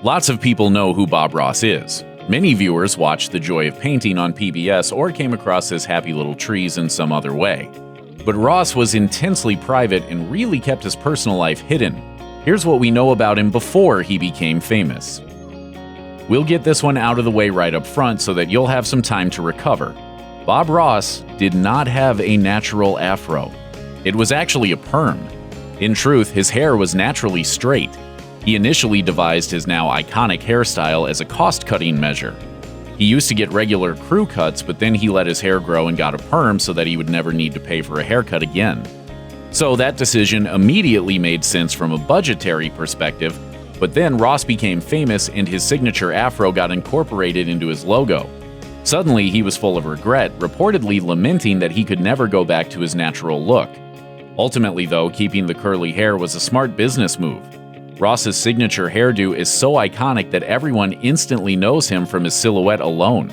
Lots of people know who Bob Ross is. Many viewers watched The Joy of Painting on PBS or came across his happy little trees in some other way. But Ross was intensely private and really kept his personal life hidden. Here's what we know about him before he became famous. We'll get this one out of the way right up front so that you'll have some time to recover. Bob Ross did not have a natural afro. It was actually a perm. In truth, his hair was naturally straight. He initially devised his now iconic hairstyle as a cost-cutting measure. He used to get regular crew cuts, but then he let his hair grow and got a perm so that he would never need to pay for a haircut again. So that decision immediately made sense from a budgetary perspective, but then Ross became famous and his signature afro got incorporated into his logo. Suddenly, he was full of regret, reportedly lamenting that he could never go back to his natural look. Ultimately, though, keeping the curly hair was a smart business move. Ross's signature hairdo is so iconic that everyone instantly knows him from his silhouette alone.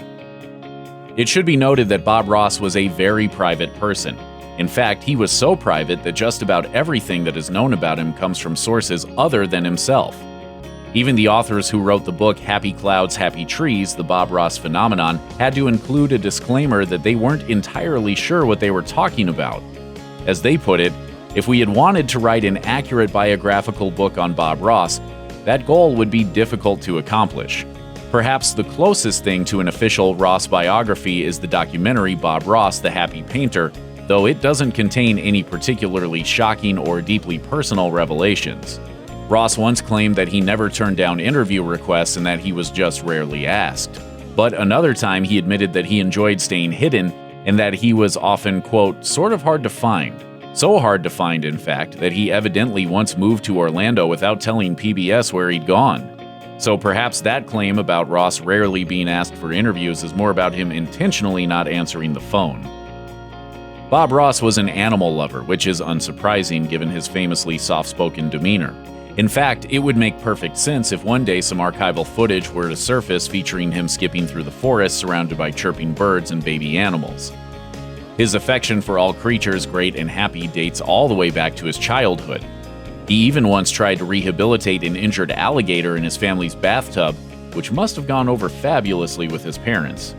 It should be noted that Bob Ross was a very private person. In fact, he was so private that just about everything that is known about him comes from sources other than himself. Even the authors who wrote the book Happy Clouds, Happy Trees, The Bob Ross Phenomenon, had to include a disclaimer that they weren't entirely sure what they were talking about. As they put it, if we had wanted to write an accurate biographical book on Bob Ross, that goal would be difficult to accomplish. Perhaps the closest thing to an official Ross biography is the documentary Bob Ross, the Happy Painter, though it doesn't contain any particularly shocking or deeply personal revelations. Ross once claimed that he never turned down interview requests and that he was just rarely asked. But another time he admitted that he enjoyed staying hidden and that he was often, quote, sort of hard to find. So hard to find, in fact, that he evidently once moved to Orlando without telling PBS where he'd gone. So perhaps that claim about Ross rarely being asked for interviews is more about him intentionally not answering the phone. Bob Ross was an animal lover, which is unsurprising given his famously soft-spoken demeanor. In fact, it would make perfect sense if one day some archival footage were to surface featuring him skipping through the forest surrounded by chirping birds and baby animals. His affection for all creatures, great and happy, dates all the way back to his childhood. He even once tried to rehabilitate an injured alligator in his family's bathtub, which must have gone over fabulously with his parents.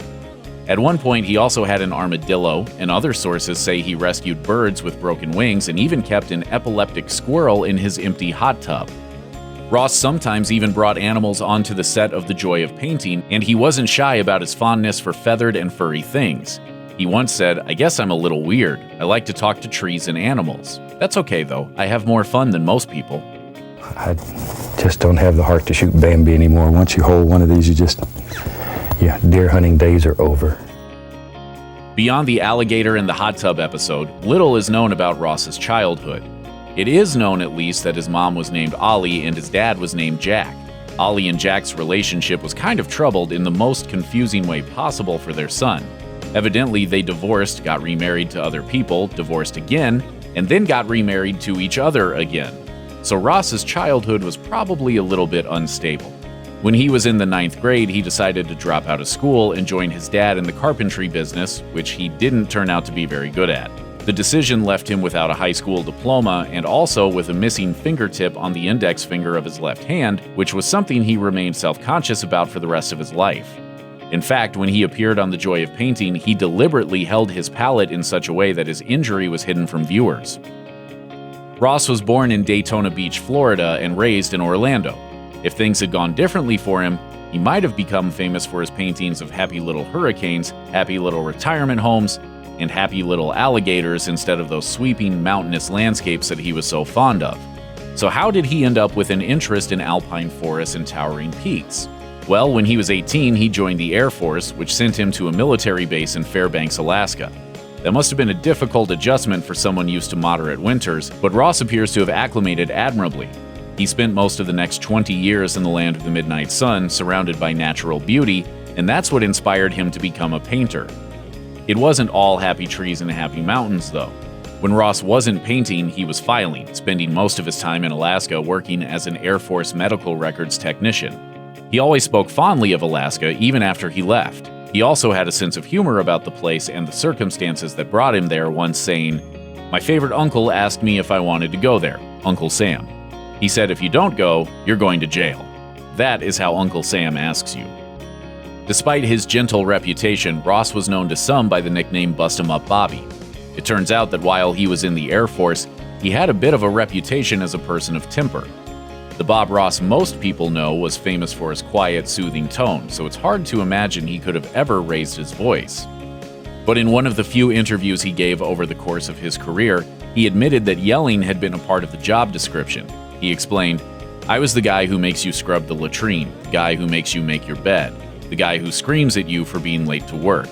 At one point, he also had an armadillo, and other sources say he rescued birds with broken wings and even kept an epileptic squirrel in his empty hot tub. Ross sometimes even brought animals onto the set of The Joy of Painting, and he wasn't shy about his fondness for feathered and furry things. He once said, "I guess I'm a little weird. I like to talk to trees and animals. That's okay, though. I have more fun than most people." I just don't have the heart to shoot Bambi anymore. Once you hold one of these, deer hunting days are over. Beyond the alligator and the hot tub episode, little is known about Ross's childhood. It is known, at least, that his mom was named Ollie and his dad was named Jack. Ollie and Jack's relationship was kind of troubled in the most confusing way possible for their son. Evidently, they divorced, got remarried to other people, divorced again, and then got remarried to each other again. So Ross's childhood was probably a little bit unstable. When he was in the 9th grade, he decided to drop out of school and join his dad in the carpentry business, which he didn't turn out to be very good at. The decision left him without a high school diploma and also with a missing fingertip on the index finger of his left hand, which was something he remained self-conscious about for the rest of his life. In fact, when he appeared on The Joy of Painting, he deliberately held his palette in such a way that his injury was hidden from viewers. Ross was born in Daytona Beach, Florida, and raised in Orlando. If things had gone differently for him, he might have become famous for his paintings of happy little hurricanes, happy little retirement homes, and happy little alligators instead of those sweeping mountainous landscapes that he was so fond of. So how did he end up with an interest in alpine forests and towering peaks? Well, when he was 18, he joined the Air Force, which sent him to a military base in Fairbanks, Alaska. That must have been a difficult adjustment for someone used to moderate winters, but Ross appears to have acclimated admirably. He spent most of the next 20 years in the land of the midnight sun, surrounded by natural beauty, and that's what inspired him to become a painter. It wasn't all happy trees and happy mountains, though. When Ross wasn't painting, he was filing, spending most of his time in Alaska working as an Air Force medical records technician. He always spoke fondly of Alaska, even after he left. He also had a sense of humor about the place and the circumstances that brought him there, once saying, "My favorite uncle asked me if I wanted to go there, Uncle Sam. He said if you don't go, you're going to jail." That is how Uncle Sam asks you. Despite his gentle reputation, Ross was known to some by the nickname Bust 'em Up Bobby. It turns out that while he was in the Air Force, he had a bit of a reputation as a person of temper. The Bob Ross most people know was famous for his quiet, soothing tone, so it's hard to imagine he could have ever raised his voice. But in one of the few interviews he gave over the course of his career, he admitted that yelling had been a part of the job description. He explained, "I was the guy who makes you scrub the latrine, the guy who makes you make your bed, the guy who screams at you for being late to work.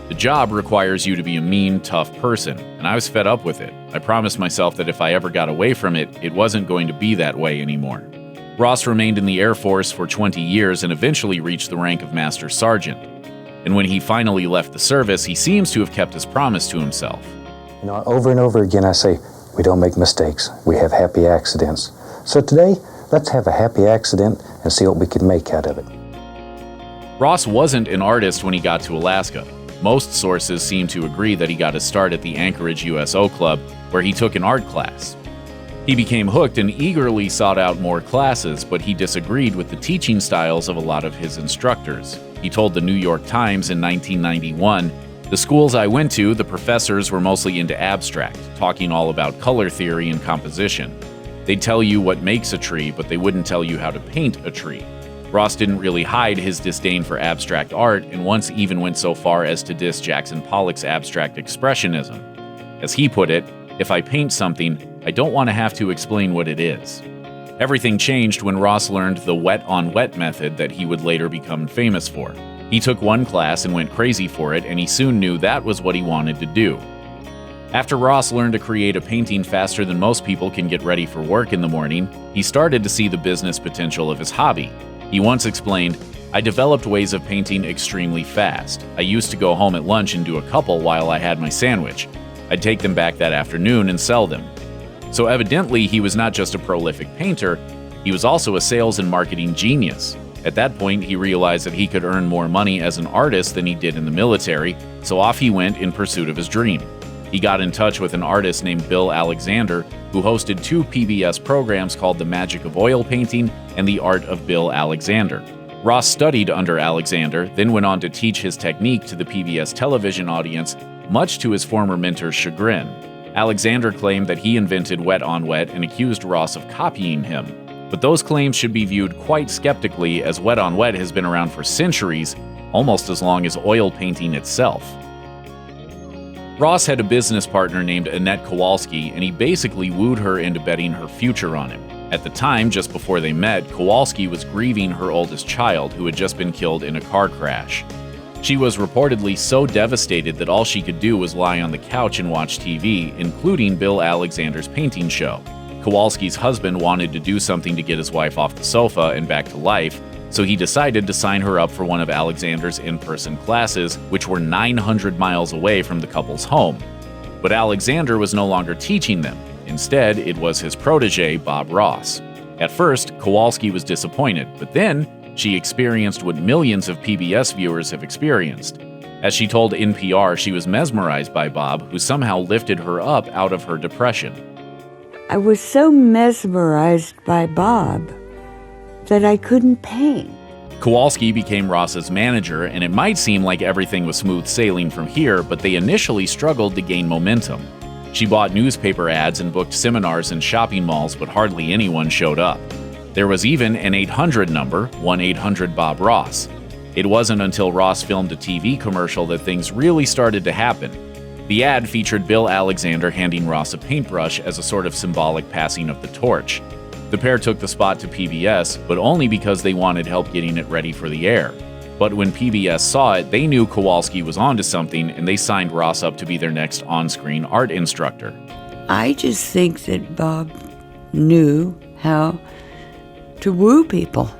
The job requires you to be a mean, tough person, and I was fed up with it. I promised myself that if I ever got away from it, it wasn't going to be that way anymore." Ross remained in the Air Force for 20 years and eventually reached the rank of Master Sergeant. And when he finally left the service, he seems to have kept his promise to himself. Over and over again I say, we don't make mistakes, we have happy accidents. So today, let's have a happy accident and see what we can make out of it. Ross wasn't an artist when he got to Alaska. Most sources seem to agree that he got his start at the Anchorage USO Club, where he took an art class. He became hooked and eagerly sought out more classes, but he disagreed with the teaching styles of a lot of his instructors. He told the New York Times in 1991, "The schools I went to, the professors were mostly into abstract, talking all about color theory and composition. They'd tell you what makes a tree, but they wouldn't tell you how to paint a tree." Ross didn't really hide his disdain for abstract art, and once even went so far as to diss Jackson Pollock's abstract expressionism. As he put it, "If I paint something, I don't want to have to explain what it is." Everything changed when Ross learned the wet-on-wet method that he would later become famous for. He took one class and went crazy for it, and he soon knew that was what he wanted to do. After Ross learned to create a painting faster than most people can get ready for work in the morning, he started to see the business potential of his hobby. He once explained, "I developed ways of painting extremely fast. I used to go home at lunch and do a couple while I had my sandwich. I'd take them back that afternoon and sell them." So evidently, he was not just a prolific painter, he was also a sales and marketing genius. At that point, he realized that he could earn more money as an artist than he did in the military, so off he went in pursuit of his dream. He got in touch with an artist named Bill Alexander, who hosted 2 PBS programs called The Magic of Oil Painting and The Art of Bill Alexander. Ross studied under Alexander, then went on to teach his technique to the PBS television audience, much to his former mentor's chagrin. Alexander claimed that he invented wet-on-wet and accused Ross of copying him. But those claims should be viewed quite skeptically, as wet-on-wet has been around for centuries, almost as long as oil painting itself. Ross had a business partner named Annette Kowalski, and he basically wooed her into betting her future on him. At the time, just before they met, Kowalski was grieving her oldest child, who had just been killed in a car crash. She was reportedly so devastated that all she could do was lie on the couch and watch TV, including Bill Alexander's painting show. Kowalski's husband wanted to do something to get his wife off the sofa and back to life, so he decided to sign her up for one of Alexander's in-person classes, which were 900 miles away from the couple's home. But Alexander was no longer teaching them. Instead, it was his protege, Bob Ross. At first, Kowalski was disappointed, but then she experienced what millions of PBS viewers have experienced. As she told NPR, she was mesmerized by Bob, who somehow lifted her up out of her depression. I was so mesmerized by Bob that I couldn't paint. Kowalski became Ross's manager, and it might seem like everything was smooth sailing from here, but they initially struggled to gain momentum. She bought newspaper ads and booked seminars in shopping malls, but hardly anyone showed up. There was even an 800 number, 1-800-BOB-ROSS. It wasn't until Ross filmed a TV commercial that things really started to happen. The ad featured Bill Alexander handing Ross a paintbrush as a sort of symbolic passing of the torch. The pair took the spot to PBS, but only because they wanted help getting it ready for the air. But when PBS saw it, they knew Kowalski was onto something, and they signed Ross up to be their next on-screen art instructor. I just think that Bob knew how to woo people.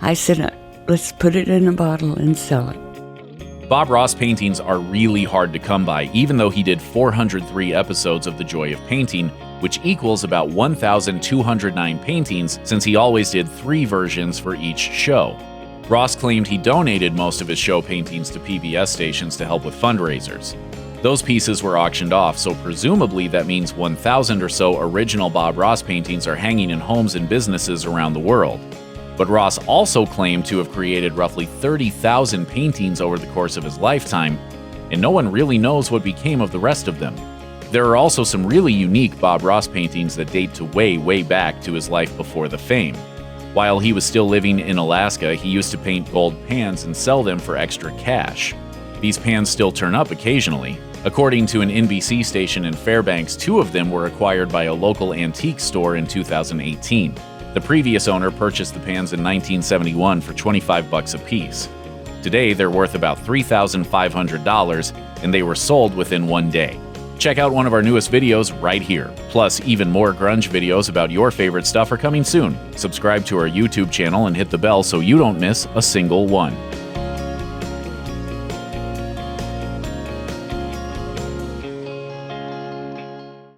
I said, let's put it in a bottle and sell it. Bob Ross paintings are really hard to come by, even though he did 403 episodes of The Joy of Painting, which equals about 1,209 paintings, since he always did 3 versions for each show. Ross claimed he donated most of his show paintings to PBS stations to help with fundraisers. Those pieces were auctioned off, so presumably that means 1,000 or so original Bob Ross paintings are hanging in homes and businesses around the world. But Ross also claimed to have created roughly 30,000 paintings over the course of his lifetime, and no one really knows what became of the rest of them. There are also some really unique Bob Ross paintings that date to way back to his life before the fame. While he was still living in Alaska, he used to paint gold pans and sell them for extra cash. These pans still turn up occasionally. According to an NBC station in Fairbanks, 2 of them were acquired by a local antique store in 2018. The previous owner purchased the pans in 1971 for $25 a piece. Today, they're worth about $3,500, and they were sold within 1 day. Check out one of our newest videos right here. Plus, even more grunge videos about your favorite stuff are coming soon. Subscribe to our YouTube channel and hit the bell so you don't miss a single one.